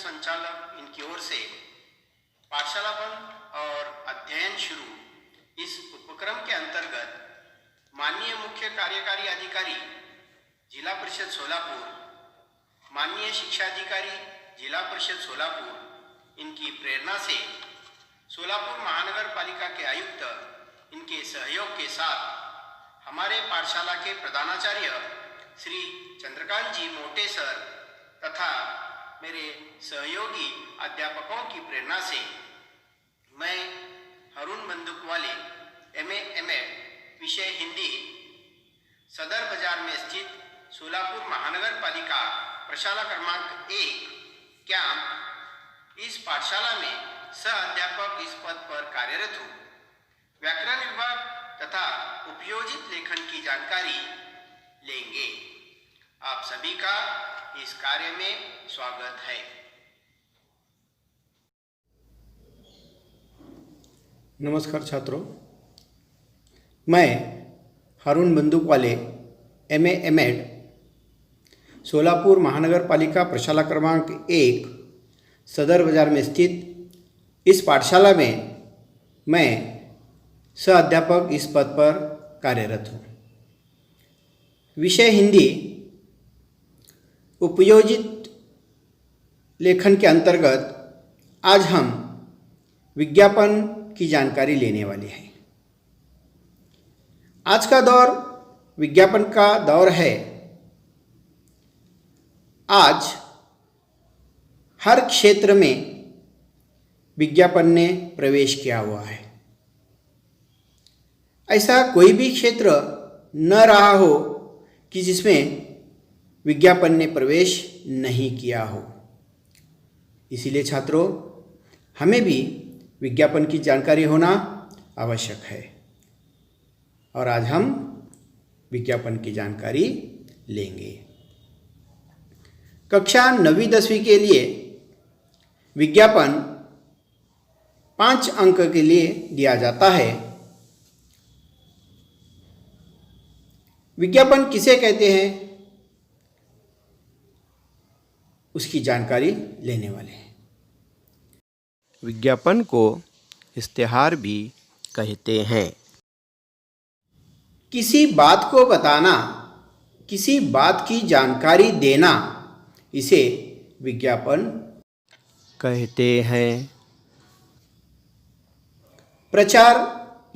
संचालक इनकी ओर से पाठशाला बंद और अध्ययन शुरू इस उपक्रम के अंतर्गत माननीय मुख्य कार्यकारी अधिकारी जिला परिषद सोलापुर, माननीय शिक्षा अधिकारी जिला परिषद सोलापुर इनकी प्रेरणा से सोलापुर महानगर पालिका के आयुक्त इनके सहयोग के साथ हमारे पाठशाला के प्रधानाचार्य श्री चंद्रकांत जी मोटे सर तथा मेरे सहयोगी अध्यापकों की प्रेरणा से मैं हरुण बंदूकवाले MA विषय हिंदी सदर बाजार में स्थित सोलापुर महानगर पालिका प्रशाला क्रमांक 1 कैंप इस पाठशाला में सह अध्यापक इस पद पर कार्यरत हूँ। व्याकरण विभाग तथा उपयोजित लेखन की जानकारी लेंगे। आप सभी का इस कार्य में स्वागत है। नमस्कार छात्रों, मैं हरुण बंदूकवाले MA सोलापुर महानगर पालिका प्रशाला क्रमांक 1 सदर बाजार में स्थित इस पाठशाला में मैं सह अध्यापक इस पद पर कार्यरत हूँ। विषय हिंदी उपयोजित लेखन के अंतर्गत आज हम विज्ञापन की जानकारी लेने वाले हैं। आज का दौर विज्ञापन का दौर है। आज हर क्षेत्र में विज्ञापन ने प्रवेश किया हुआ है। ऐसा कोई भी क्षेत्र न रहा हो कि जिसमें विज्ञापन ने प्रवेश नहीं किया हो। इसीलिए छात्रों, हमें भी विज्ञापन की जानकारी होना आवश्यक है और आज हम विज्ञापन की जानकारी लेंगे। कक्षा 9वीं 10वीं के लिए विज्ञापन 5 अंक के लिए दिया जाता है। विज्ञापन किसे कहते हैं उसकी जानकारी लेने वाले हैं। विज्ञापन को इश्तिहार भी कहते हैं। किसी बात को बताना, किसी बात की जानकारी देना, इसे विज्ञापन कहते हैं। प्रचार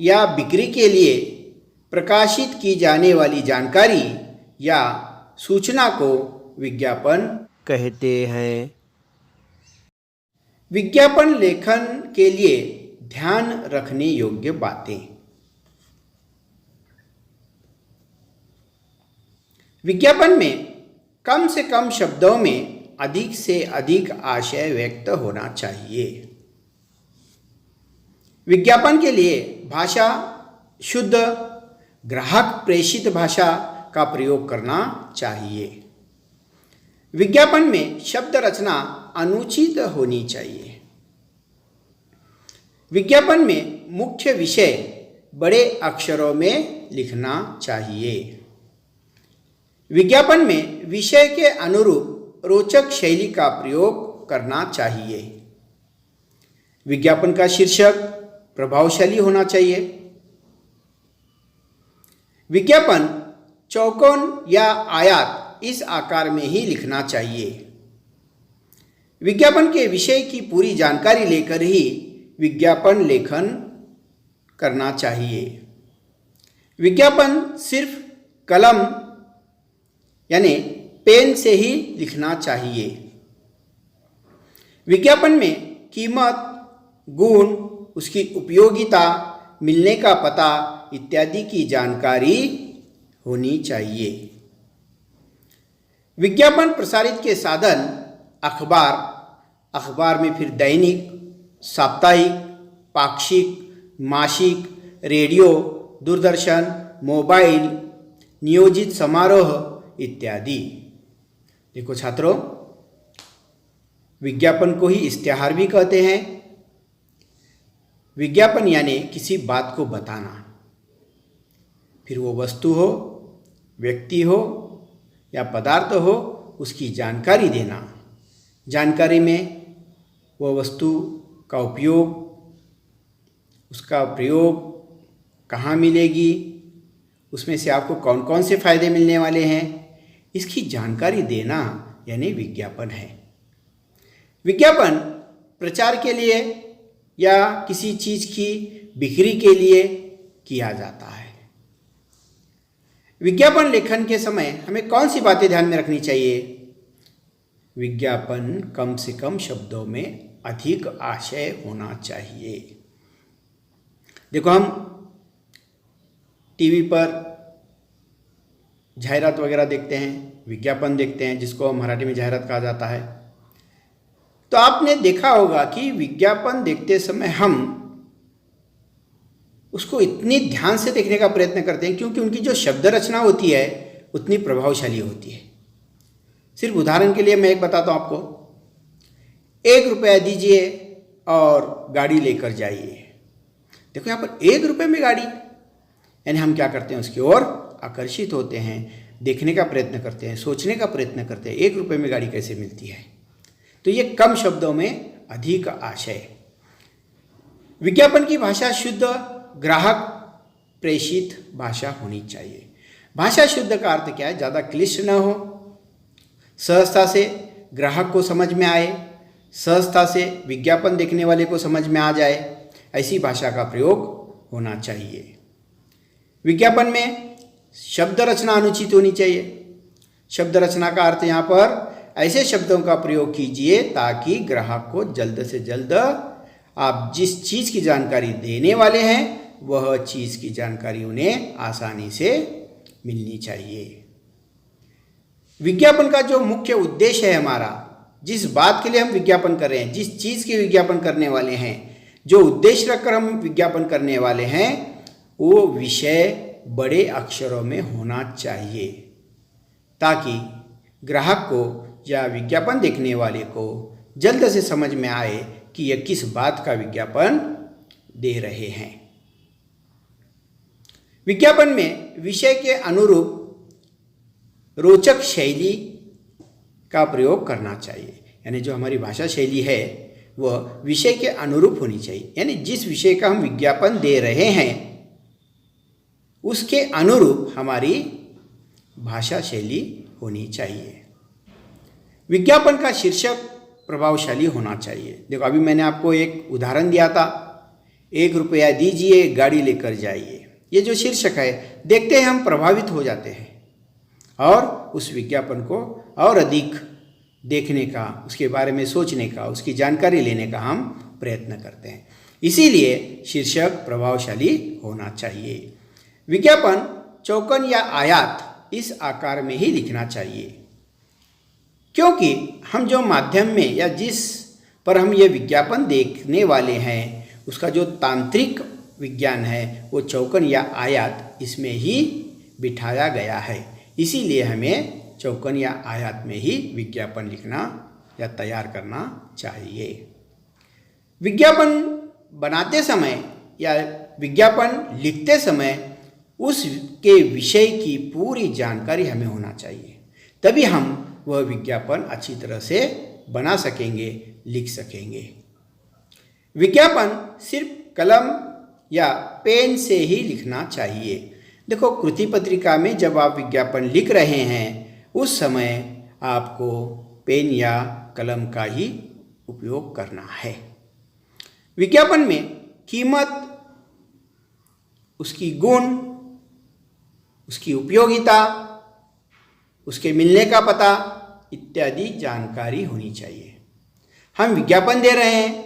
या बिक्री के लिए प्रकाशित की जाने वाली जानकारी या सूचना को विज्ञापन कहते हैं। विज्ञापन लेखन के लिए ध्यान रखने योग्य बातें। विज्ञापन में कम से कम शब्दों में अधिक से अधिक आशय व्यक्त होना चाहिए। विज्ञापन के लिए भाषा शुद्ध, ग्राहक प्रेषित भाषा का प्रयोग करना चाहिए। विज्ञापन में शब्द रचना अनुचित होनी चाहिए। विज्ञापन में मुख्य विषय बड़े अक्षरों में लिखना चाहिए। विज्ञापन में विषय के अनुरूप रोचक शैली का प्रयोग करना चाहिए। विज्ञापन का शीर्षक प्रभावशाली होना चाहिए। विज्ञापन चौकोन या आयत इस आकार में ही लिखना चाहिए। विज्ञापन के विषय की पूरी जानकारी लेकर ही विज्ञापन लेखन करना चाहिए। विज्ञापन सिर्फ कलम यानी पेन से ही लिखना चाहिए। विज्ञापन में कीमत, गुण, उसकी उपयोगिता, मिलने का पता इत्यादि की जानकारी होनी चाहिए। विज्ञापन प्रसारित के साधन अखबार, अखबार में फिर दैनिक, साप्ताहिक, पाक्षिक, मासिक, रेडियो, दूरदर्शन, मोबाइल, नियोजित समारोह इत्यादि। देखो छात्रों, विज्ञापन को ही इश्तिहार भी कहते हैं। विज्ञापन यानी किसी बात को बताना, फिर वो वस्तु हो, व्यक्ति हो या पदार्थ हो, उसकी जानकारी देना। जानकारी में वह वस्तु का उपयोग, उसका प्रयोग कहाँ मिलेगी, उसमें से आपको कौन कौन से फायदे मिलने वाले हैं, इसकी जानकारी देना यानी विज्ञापन है। विज्ञापन प्रचार के लिए या किसी चीज़ की बिक्री के लिए किया जाता है। विज्ञापन लेखन के समय हमें कौन सी बातें ध्यान में रखनी चाहिए? विज्ञापन कम से कम शब्दों में अधिक आशय होना चाहिए। देखो, हम टीवी पर जाहिरात वगैरह देखते हैं, विज्ञापन देखते हैं, जिसको मराठी में जाहिरात कहा जाता है। तो आपने देखा होगा कि विज्ञापन देखते समय हम उसको इतनी ध्यान से देखने का प्रयत्न करते हैं क्योंकि उनकी जो शब्द रचना होती है उतनी प्रभावशाली होती है। सिर्फ उदाहरण के लिए मैं एक बताता हूँ आपको, 1 रुपया दीजिए और गाड़ी लेकर जाइए। देखो यहाँ पर 1 रुपये में गाड़ी, यानी हम क्या करते हैं, उसकी ओर आकर्षित होते हैं, देखने का प्रयत्न करते हैं, सोचने का प्रयत्न करते हैं 1 रुपये में गाड़ी कैसे मिलती है। तो ये कम शब्दों में अधिक आशय। विज्ञापन की भाषा शुद्ध, ग्राहक प्रेषित भाषा होनी चाहिए। भाषा शुद्ध का अर्थ क्या है? ज़्यादा क्लिष्ट न हो, सहजता से ग्राहक को समझ में आए, सहजता से विज्ञापन देखने वाले को समझ में आ जाए, ऐसी भाषा का प्रयोग होना चाहिए। विज्ञापन में शब्द रचना अनुचित होनी चाहिए। शब्द रचना का अर्थ यहाँ पर ऐसे शब्दों का प्रयोग कीजिए ताकि ग्राहक को जल्द से जल्द आप जिस चीज़ की जानकारी देने वाले हैं वह चीज़ की जानकारी उन्हें आसानी से मिलनी चाहिए। विज्ञापन का जो मुख्य उद्देश्य है हमारा, जिस बात के लिए हम विज्ञापन कर रहे हैं, जिस चीज़ के विज्ञापन करने वाले हैं, जो उद्देश्य रखकर हम विज्ञापन करने वाले हैं, वो विषय बड़े अक्षरों में होना चाहिए ताकि ग्राहक को या विज्ञापन देखने वाले को जल्द से समझ में आए कि यह किस बात का विज्ञापन दे रहे हैं। विज्ञापन में विषय के अनुरूप रोचक शैली का प्रयोग करना चाहिए, यानी जो हमारी भाषा शैली है वह विषय के अनुरूप होनी चाहिए, यानी जिस विषय का हम विज्ञापन दे रहे हैं उसके अनुरूप हमारी भाषा शैली होनी चाहिए। विज्ञापन का शीर्षक प्रभावशाली होना चाहिए। देखो, अभी मैंने आपको एक उदाहरण दिया था, 1 रुपया दीजिए गाड़ी लेकर जाइए। ये जो शीर्षक है, देखते हैं हम प्रभावित हो जाते हैं और उस विज्ञापन को और अधिक देखने का, उसके बारे में सोचने का, उसकी जानकारी लेने का हम प्रयत्न करते हैं। इसीलिए शीर्षक प्रभावशाली होना चाहिए। विज्ञापन चौकोन या आयत इस आकार में ही लिखना चाहिए, क्योंकि हम जो माध्यम में या जिस पर हम ये विज्ञापन देखने वाले हैं उसका जो तांत्रिक विज्ञान है वो चौकोन या आयत इसमें ही बिठाया गया है। इसीलिए हमें चौकोन या आयत में ही विज्ञापन लिखना या तैयार करना चाहिए। विज्ञापन बनाते समय या विज्ञापन लिखते समय उसके विषय की पूरी जानकारी हमें होना चाहिए, तभी हम वह विज्ञापन अच्छी तरह से बना सकेंगे, लिख सकेंगे। विज्ञापन सिर्फ कलम या पेन से ही लिखना चाहिए। देखो, कृति पत्रिका में जब आप विज्ञापन लिख रहे हैं उस समय आपको पेन या कलम का ही उपयोग करना है। विज्ञापन में कीमत, उसकी गुण, उसकी उपयोगिता, उसके मिलने का पता इत्यादि जानकारी होनी चाहिए। हम विज्ञापन दे रहे हैं,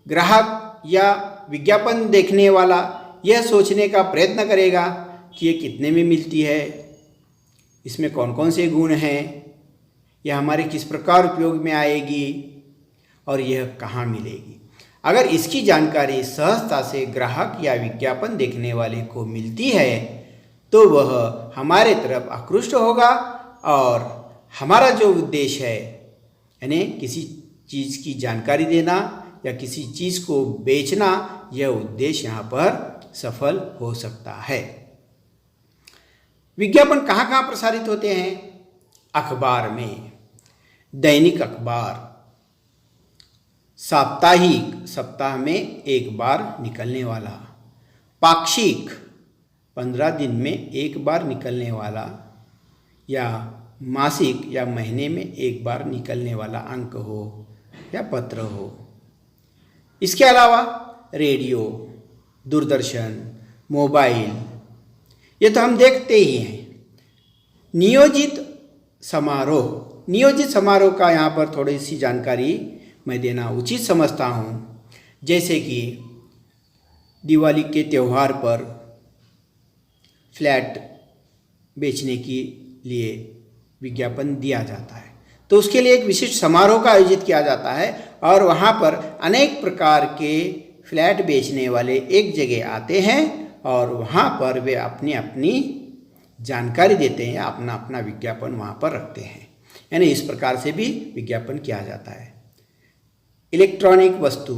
ग्राहक या विज्ञापन देखने वाला यह सोचने का प्रयत्न करेगा कि ये कितने में मिलती है, इसमें कौन कौन से गुण हैं, यह हमारे किस प्रकार उपयोग में आएगी और यह कहाँ मिलेगी। अगर इसकी जानकारी सहजता से ग्राहक या विज्ञापन देखने वाले को मिलती है तो वह हमारे तरफ आकृष्ट होगा और हमारा जो उद्देश्य है, यानी किसी चीज़ की जानकारी देना या किसी चीज़ को बेचना, यह उद्देश्य यहाँ पर सफल हो सकता है। विज्ञापन कहाँ कहाँ प्रसारित होते हैं? अखबार में, दैनिक अखबार, साप्ताहिक, सप्ताह में एक बार निकलने वाला। पाक्षिक, 15 दिन में एक बार निकलने वाला। या मासिक या महीने में एक बार निकलने वाला अंक हो या पत्र हो। इसके अलावा रेडियो, दूरदर्शन, मोबाइल, ये तो हम देखते ही हैं। नियोजित समारोह का यहाँ पर थोड़ी सी जानकारी मैं देना उचित समझता हूँ। जैसे कि दिवाली के त्यौहार पर फ्लैट बेचने के लिए विज्ञापन दिया जाता है, तो उसके लिए एक विशिष्ट समारोह का आयोजित किया जाता है और वहाँ पर अनेक प्रकार के फ्लैट बेचने वाले एक जगह आते हैं और वहाँ पर वे अपनी अपनी जानकारी देते हैं, अपना अपना विज्ञापन वहाँ पर रखते हैं। यानी इस प्रकार से भी विज्ञापन किया जाता है। इलेक्ट्रॉनिक वस्तु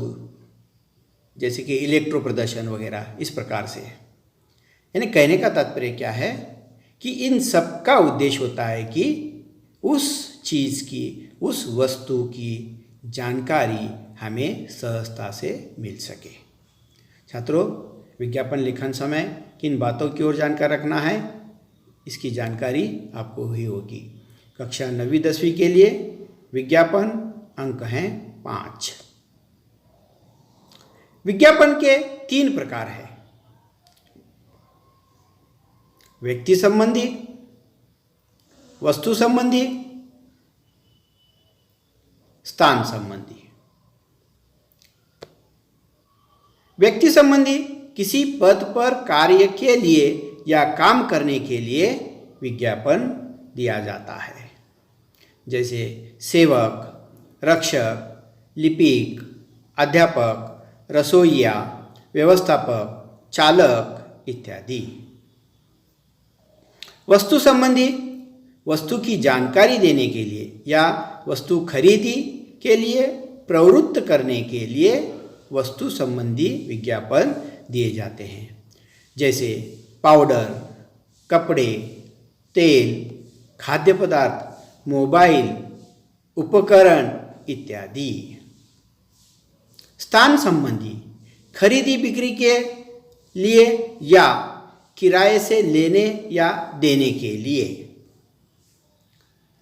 जैसे कि इलेक्ट्रो प्रदर्शन वगैरह, इस प्रकार से। यानी कहने का तात्पर्य क्या है कि इन सब का उद्देश्य होता है कि उस चीज़ की, उस वस्तु की जानकारी हमें सहजता से मिल सके। छात्रों, विज्ञापन लिखन समय किन बातों की ओर जानकार रखना है, इसकी जानकारी आपको हुई होगी। कक्षा 9वीं 10वीं के लिए विज्ञापन अंक हैं 5। विज्ञापन के 3 प्रकार हैं। व्यक्ति संबंधी, वस्तु संबंधी, स्थान संबंधी। व्यक्ति संबंधी किसी पद पर कार्य के लिए या काम करने के लिए विज्ञापन दिया जाता है। जैसे सेवक, रक्षक, लिपिक, अध्यापक, रसोइया, व्यवस्थापक, चालक इत्यादि। वस्तु संबंधी वस्तु की जानकारी देने के लिए या वस्तु खरीदी के लिए प्रवृत्त करने के लिए वस्तु संबंधी विज्ञापन दिए जाते हैं। जैसे पाउडर, कपड़े, तेल, खाद्य पदार्थ, मोबाइल, उपकरण इत्यादि। स्थान संबंधी खरीदी बिक्री के लिए या किराए से लेने या देने के लिए।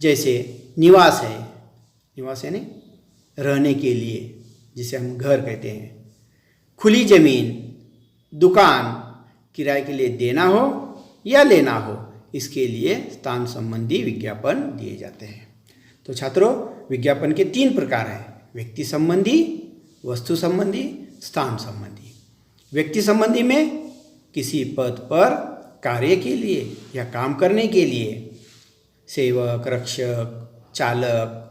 जैसे निवास है, निवास यानी रहने के लिए, जिसे हम घर कहते हैं। खुली जमीन, दुकान किराए के लिए देना हो या लेना हो, इसके लिए स्थान संबंधी विज्ञापन दिए जाते हैं। तो छात्रों, विज्ञापन के 3 प्रकार हैं: व्यक्ति संबंधी, वस्तु संबंधी, स्थान संबंधी। व्यक्ति संबंधी में किसी पद पर कार्य के लिए या काम करने के लिए सेवक, रक्षक, चालक,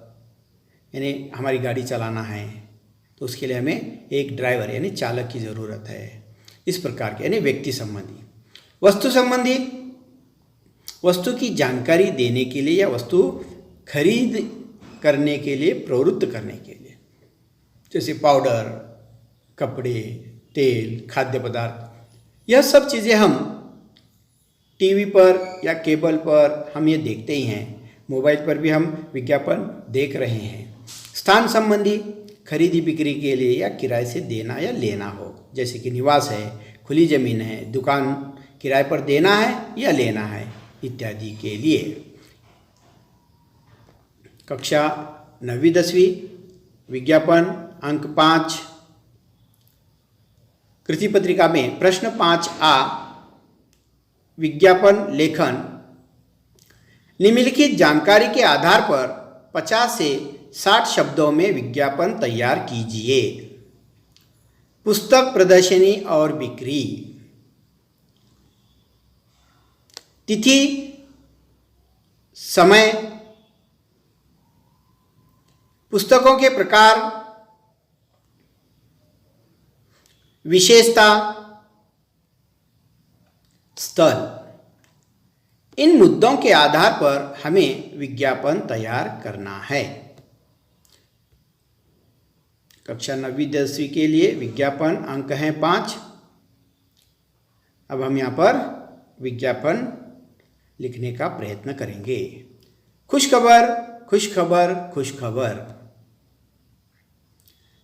यानी हमारी गाड़ी चलाना है तो उसके लिए हमें एक ड्राइवर यानी चालक की ज़रूरत है। इस प्रकार के यानी व्यक्ति संबंधी। वस्तु संबंधी वस्तु की जानकारी देने के लिए या वस्तु खरीद करने के लिए, प्रवृत्त करने के लिए। जैसे पाउडर, कपड़े, तेल, खाद्य पदार्थ, यह सब चीज़ें हम टीवी पर या केबल पर हम ये देखते ही हैं। मोबाइल पर भी हम विज्ञापन देख रहे हैं। स्थान संबंधी खरीदी बिक्री के लिए या किराए से देना या लेना हो, जैसे कि निवास है, खुली ज़मीन है, दुकान किराए पर देना है या लेना है इत्यादि के लिए। कक्षा 9वीं 10वीं विज्ञापन अंक 5। कृति पत्रिका में प्रश्न 5A विज्ञापन लेखन। निम्नलिखित जानकारी के आधार पर 50 से 60 शब्दों में विज्ञापन तैयार कीजिए। पुस्तक प्रदर्शनी और बिक्री। तिथि, समय, पुस्तकों के प्रकार, विशेषता, स्थल। इन मुद्दों के आधार पर हमें विज्ञापन तैयार करना है। कक्षा 9वीं 10वीं के लिए विज्ञापन अंक हैं 5। अब हम यहाँ पर विज्ञापन लिखने का प्रयत्न करेंगे। खुशखबर, खुशखबर, खुशखबर।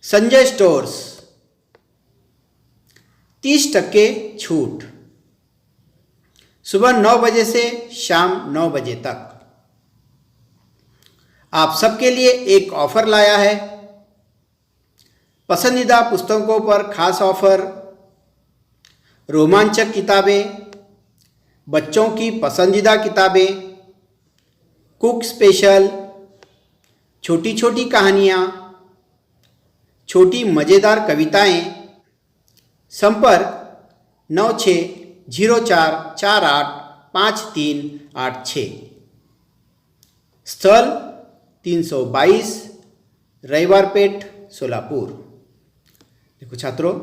संजय स्टोर्स 30% छूट, सुबह 9 बजे से शाम 9 बजे तक। आप सबके लिए एक ऑफर लाया है। पसंदीदा पुस्तकों पर खास ऑफर, रोमांचक किताबें, बच्चों की पसंदीदा किताबें, कुक स्पेशल, छोटी छोटी कहानियाँ, छोटी मज़ेदार कविताएं। संपर्क 9604485386। स्थल 322 रविवारपेट सोलापुर। देखो छात्रों,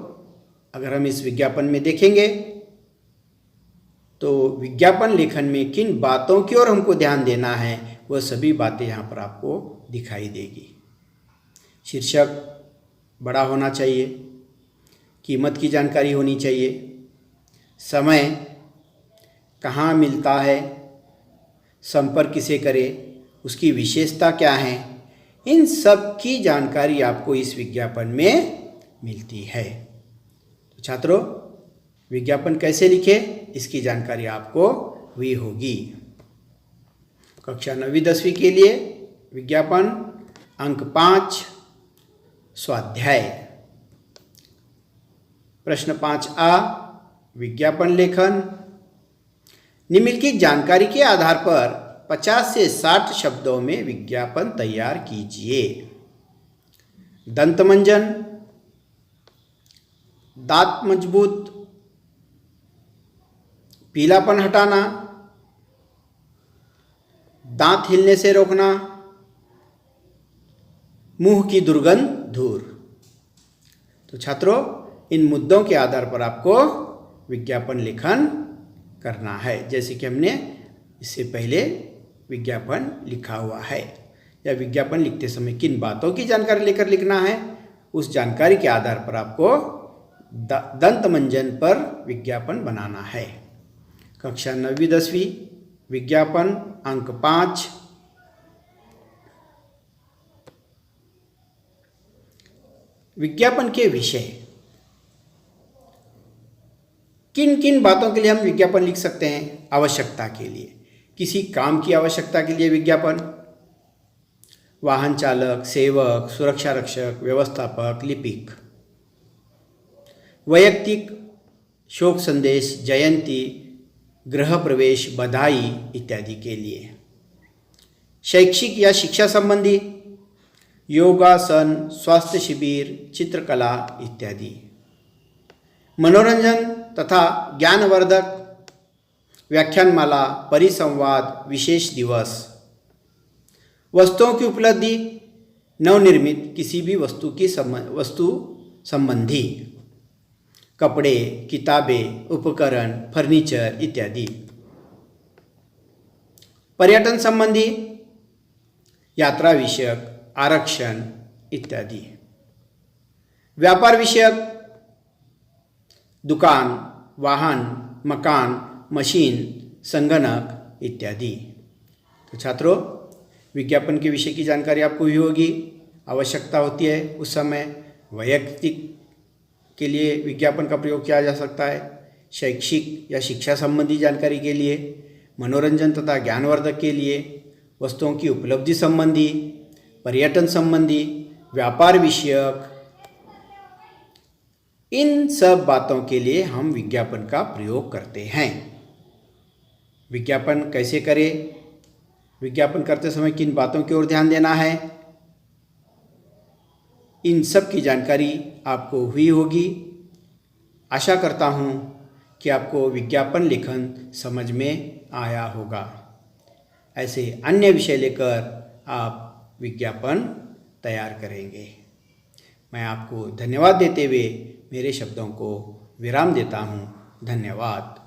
अगर हम इस विज्ञापन में देखेंगे तो विज्ञापन लेखन में किन बातों की ओर हमको ध्यान देना है वह सभी बातें यहाँ पर आपको दिखाई देगी। शीर्षक बड़ा होना चाहिए, कीमत की जानकारी होनी चाहिए, समय कहाँ मिलता है, संपर्क किसे करें, उसकी विशेषता क्या है, इन सब की जानकारी आपको इस विज्ञापन में मिलती है। तो छात्रों, विज्ञापन कैसे लिखे इसकी जानकारी आपको हुई होगी। कक्षा 9वीं 10वीं के लिए विज्ञापन अंक 5 स्वाध्याय। प्रश्न 5A विज्ञापन लेखन। निम्नलिखित जानकारी के आधार पर 50 से 60 शब्दों में विज्ञापन तैयार कीजिए। दंतमंजन, दांत मजबूत, पीलापन हटाना, दांत हिलने से रोकना, मुंह की दुर्गंध दूर। तो छात्रों, इन मुद्दों के आधार पर आपको विज्ञापन लेखन करना है, जैसे कि हमने इससे पहले विज्ञापन लिखा हुआ है। या विज्ञापन लिखते समय किन बातों की जानकारी लेकर लिखना है, उस जानकारी के आधार पर आपको दंतमंजन पर विज्ञापन बनाना है। कक्षा 9वीं 10वीं विज्ञापन अंक 5। विज्ञापन के विषय। किन किन बातों के लिए हम विज्ञापन लिख सकते हैं? आवश्यकता के लिए, किसी काम की आवश्यकता के लिए विज्ञापन, वाहन चालक, सेवक, सुरक्षा रक्षक, व्यवस्थापक, लिपिक। वैयक्तिक, शोक संदेश, जयंती, गृह प्रवेश, बधाई इत्यादि के लिए। शैक्षिक या शिक्षा संबंधी, योगासन, स्वास्थ्य शिविर, चित्रकला इत्यादि। मनोरंजन तथा ज्ञानवर्धक, व्याख्यानमाला, परिसंवाद, विशेष दिवस। वस्तुओं की उपलब्धि, नवनिर्मित किसी भी वस्तु संबंधी, कपड़े, किताबें, उपकरण, फर्नीचर इत्यादि। पर्यटन संबंधी, यात्रा विषयक, आरक्षण इत्यादि। व्यापार विषयक, दुकान, वाहन, मकान, मशीन, संगणक इत्यादि। तो छात्रों, विज्ञापन के विषय की जानकारी आपको हुई होगी। आवश्यकता होती है उस समय वैयक्तिक के लिए विज्ञापन का प्रयोग किया जा सकता है, शैक्षिक या शिक्षा संबंधी जानकारी के लिए, मनोरंजन तथा ज्ञानवर्धक के लिए, वस्तुओं की उपलब्धि संबंधी, पर्यटन संबंधी, व्यापार विषयक। इन सब बातों के लिए हम विज्ञापन का प्रयोग करते हैं। विज्ञापन कैसे करें, विज्ञापन करते समय किन बातों की ओर ध्यान देना है, इन सब की जानकारी आपको हुई होगी। आशा करता हूँ कि आपको विज्ञापन लेखन समझ में आया होगा। ऐसे अन्य विषय लेकर आप विज्ञापन तैयार करेंगे। मैं आपको धन्यवाद देते हुए मेरे शब्दों को विराम देता हूँ। धन्यवाद।